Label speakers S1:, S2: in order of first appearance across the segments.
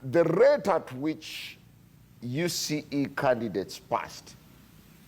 S1: the rate at which UCE candidates passed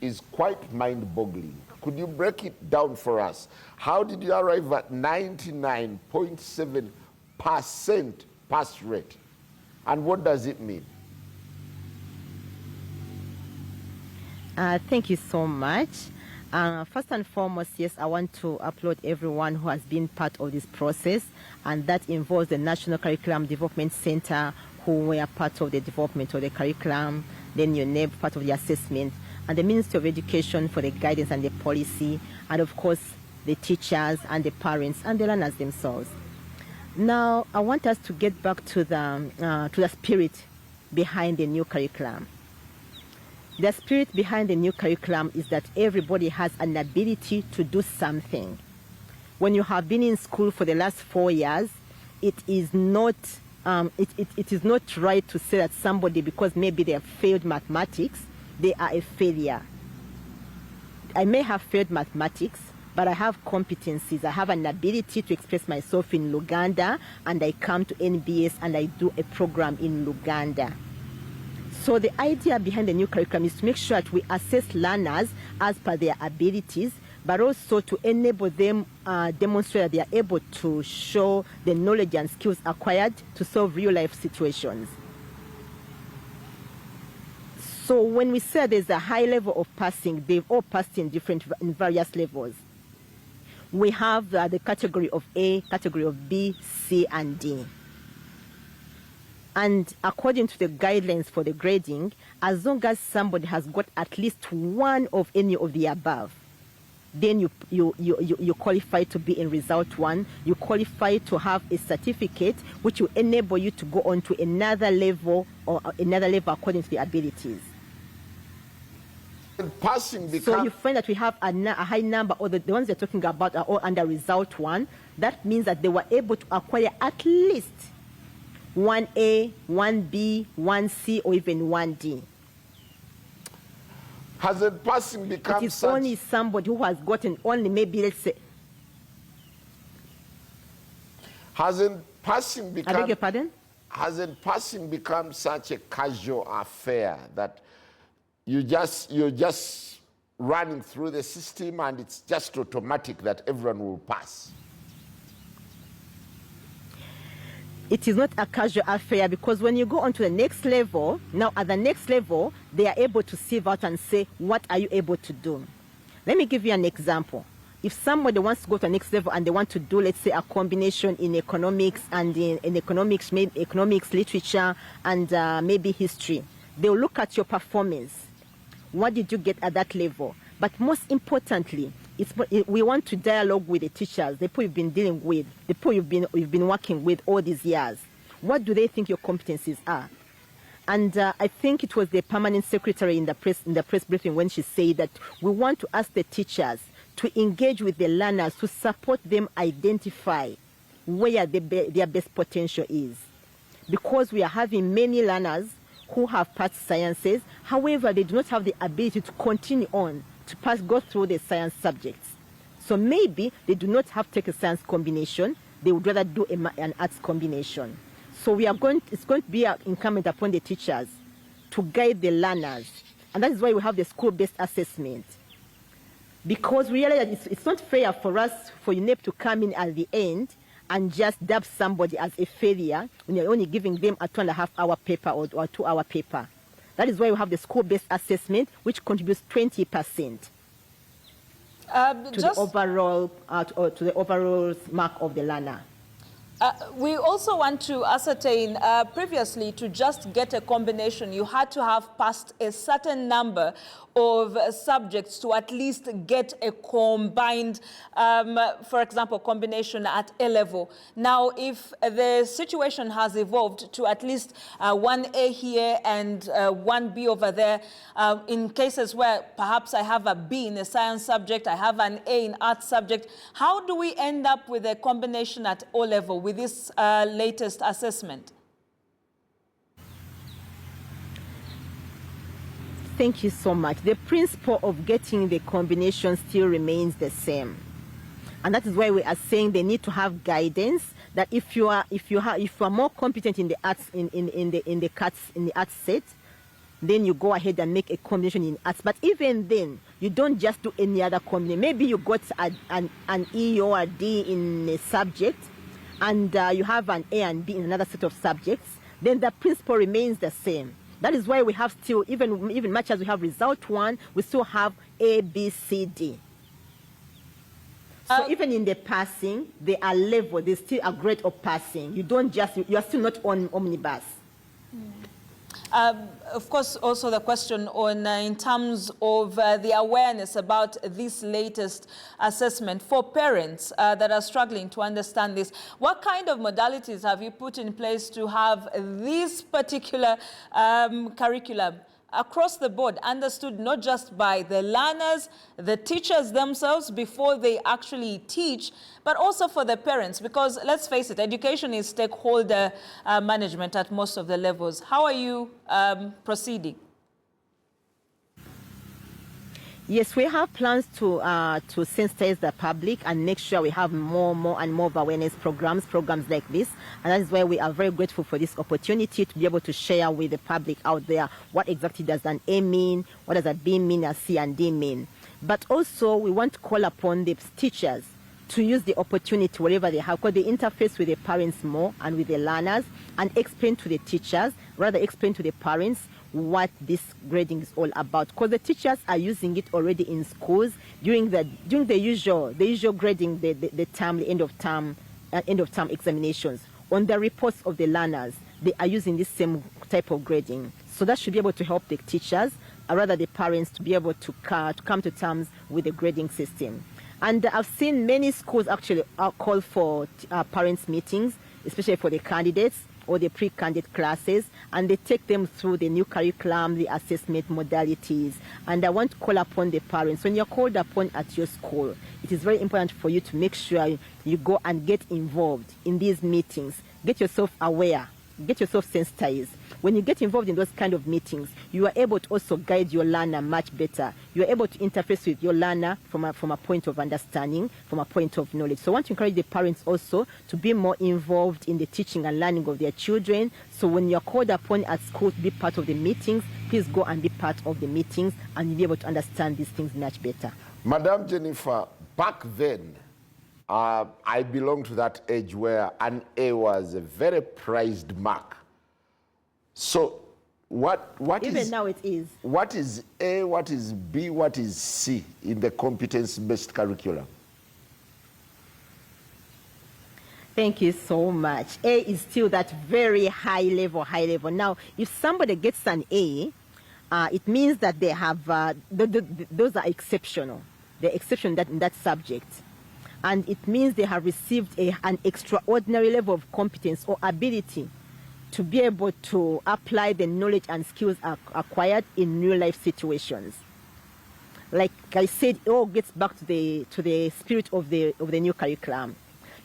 S1: is quite mind-boggling. Could you break it down for us? How did you arrive at 99.7% pass rate? And what does it mean?
S2: Thank you so much. First and foremost, yes, I want to applaud everyone who has been part of this process, and that involves the National Curriculum Development Center, who were part of the development of the curriculum, then UNEB, part of the assessment, and the Ministry of Education for the guidance and the policy, and of course, the teachers and the parents and the learners themselves. Now, I want us to get back to the spirit behind the new curriculum. The spirit behind the new curriculum is that everybody has an ability to do something. When you have been in school for the last 4 years, it is not right to say that somebody, because maybe they have failed mathematics, they are a failure. I may have failed mathematics, but I have competencies. I have an ability to express myself in Luganda, and I come to NBS and I do a program in Luganda. So the idea behind the new curriculum is to make sure that we assess learners as per their abilities, but also to enable them demonstrate that they are able to show the knowledge and skills acquired to solve real-life situations. So when we say there's a high level of passing, they've all passed in various levels. We have the category of A, category of B, C, and D. And according to the guidelines for the grading, as long as somebody has got at least one of any of the above, then you qualify to be in result 1. You qualify to have a certificate which will enable you to go on to another level, or another level according to the abilities.
S1: Passing
S2: so you find that we have a high number, or the ones they're talking about are all under result 1. That means that they were able to acquire at least 1A, 1B, 1C, or even 1D.
S1: Hasn't passing become
S2: it is only somebody who has gotten only, maybe, let's say...
S1: Hasn't passing become...
S2: I beg your pardon?
S1: Hasn't passing become such a casual affair that you're just running through the system and it's just automatic that everyone will pass?
S2: It is not a casual affair, because when you go on to the next level, now at the next level, they are able to sieve out and say, what are you able to do? Let me give you an example. If somebody wants to go to the next level and they want to do, let's say, a combination in economics and in economics, maybe economics, literature, and maybe history, they'll look at your performance. What did you get at that level? But most importantly, we want to dialogue with the teachers, the people you've been dealing with, the people you've been working with all these years. What do they think your competencies are? And I think it was the permanent secretary in the press briefing when she said that we want to ask the teachers to engage with the learners to support them identify where their best potential is. Because we are having many learners who have passed sciences, however, they do not have the ability to continue on to go through the science subjects. So maybe they do not have to take a science combination, they would rather do an arts combination. So it's going to be incumbent upon the teachers to guide the learners. And that is why we have the school-based assessment. Because we realize that it's not fair for us, for UNEP to come in at the end and just dub somebody as a failure when you're only giving them a 2.5-hour paper or 2-hour paper. That is why we have the school-based assessment, which contributes 20% to the overall mark of the learner.
S3: We also want to ascertain, previously, to just get a combination, you had to have passed a certain number of subjects to at least get a combined, for example, combination at A level. Now, if the situation has evolved to at least 1A here and 1B over there, in cases where perhaps I have a B in a science subject, I have an A in art subject, how do we end up with a combination at O level with this latest assessment?
S2: Thank you so much. The principle of getting the combination still remains the same. And that is why we are saying they need to have guidance that if you are more competent in the arts in the arts set, then you go ahead and make a combination in arts. But even then, you don't just do any other combination. Maybe you got an E or a D in a subject, and you have an A and B in another set of subjects. Then the principle remains the same. That is why we have still, even much as we have result 1, we still have A, B, C, D. So even in the passing, they are level. There's still a grade of passing. You are still not on omnibus.
S3: Of course, also the question on in terms of the awareness about this latest assessment for parents that are struggling to understand this. What kind of modalities have you put in place to have this particular curriculum across the board understood not just by the learners, the teachers themselves before they actually teach, but also for the parents? Because let's face it, education is stakeholder management at most of the levels. How are you proceeding?
S2: Yes, we have plans to sensitize the public and make sure we have more and more awareness programs like this. And that is why we are very grateful for this opportunity to be able to share with the public out there what exactly does an A mean, what does a B mean, a C and D mean. But also we want to call upon the teachers to use the opportunity wherever they have, because they interface with the parents more and with the learners, and explain to the teachers, rather explain to the parents what this grading is all about, because the teachers are using it already in schools during the usual grading, the end of term examinations. On the reports of the learners, they are using this same type of grading. So that should be able to help the teachers, or rather the parents, to be able to come to terms with the grading system. And I've seen many schools actually call for parents' meetings, especially for the candidates or the pre-candidate classes, and they take them through the new curriculum, the assessment modalities. And I want to call upon the parents, when you're called upon at your school, it is very important for you to make sure you go and get involved in these meetings. Get yourself aware, get yourself sensitized. When you get involved in those kind of meetings, you are able to also guide your learner much better. You are able to interface with your learner from a point of understanding, from a point of knowledge. So I want to encourage the parents also to be more involved in the teaching and learning of their children. So when you're called upon at school to be part of the meetings, please go and be part of the meetings, and you'll be able to understand these things much better.
S1: Madam Jennifer, back then, I belonged to that age where an A was a very prized mark. So what
S2: even
S1: is,
S2: now it is.
S1: What is A, what is B, what is C in the competence-based curriculum?
S2: Thank you so much. A is still that very high level. Now, if somebody gets an A, it means that they have, those are exceptional. They're exceptional in that subject. And it means they have received an extraordinary level of competence or ability to be able to apply the knowledge and skills acquired in real life situations. Like I said, it all gets back to the spirit of the new curriculum.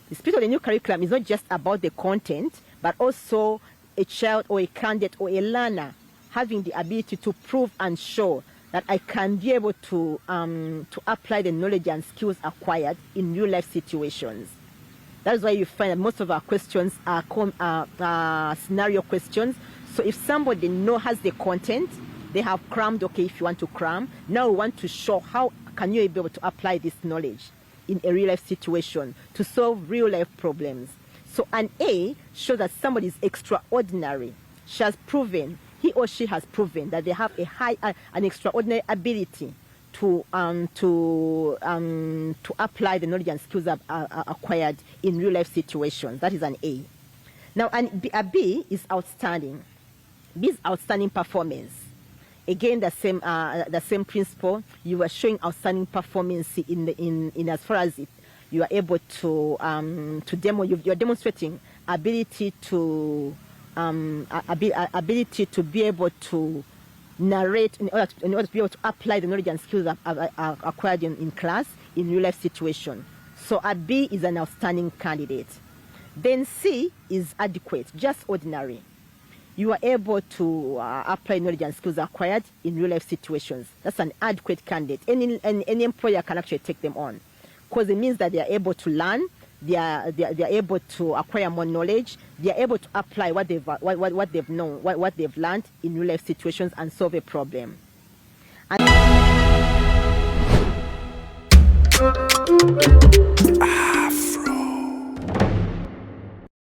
S2: The spirit of the new curriculum is not just about the content, but also a child or a candidate or a learner having the ability to prove and show that I can be able to apply the knowledge and skills acquired in real life situations. That's why you find that most of our questions are scenario questions. So if somebody has the content, they have crammed, okay, if you want to cram, now we want to show how can you be able to apply this knowledge in a real life situation to solve real life problems. So an A shows that somebody is extraordinary. He or she has proven that they have an extraordinary ability to apply the knowledge and skills acquired in real life situations. That is an A. Now, a B is outstanding. B is outstanding performance. Again, the same principle. You are showing outstanding performance in as far as you are able to you're demonstrating ability to be able to narrate in order to be able to apply the knowledge and skills acquired in class in real life situation. So a B is an outstanding candidate. Then C is adequate, just ordinary. You are able to apply knowledge and skills acquired in real life situations. That's an adequate candidate. Any employer can actually take them on, because it means that they are able to learn, they are able to acquire more knowledge. They are able to apply what they've known, what they've learned in real life situations and solve a problem. And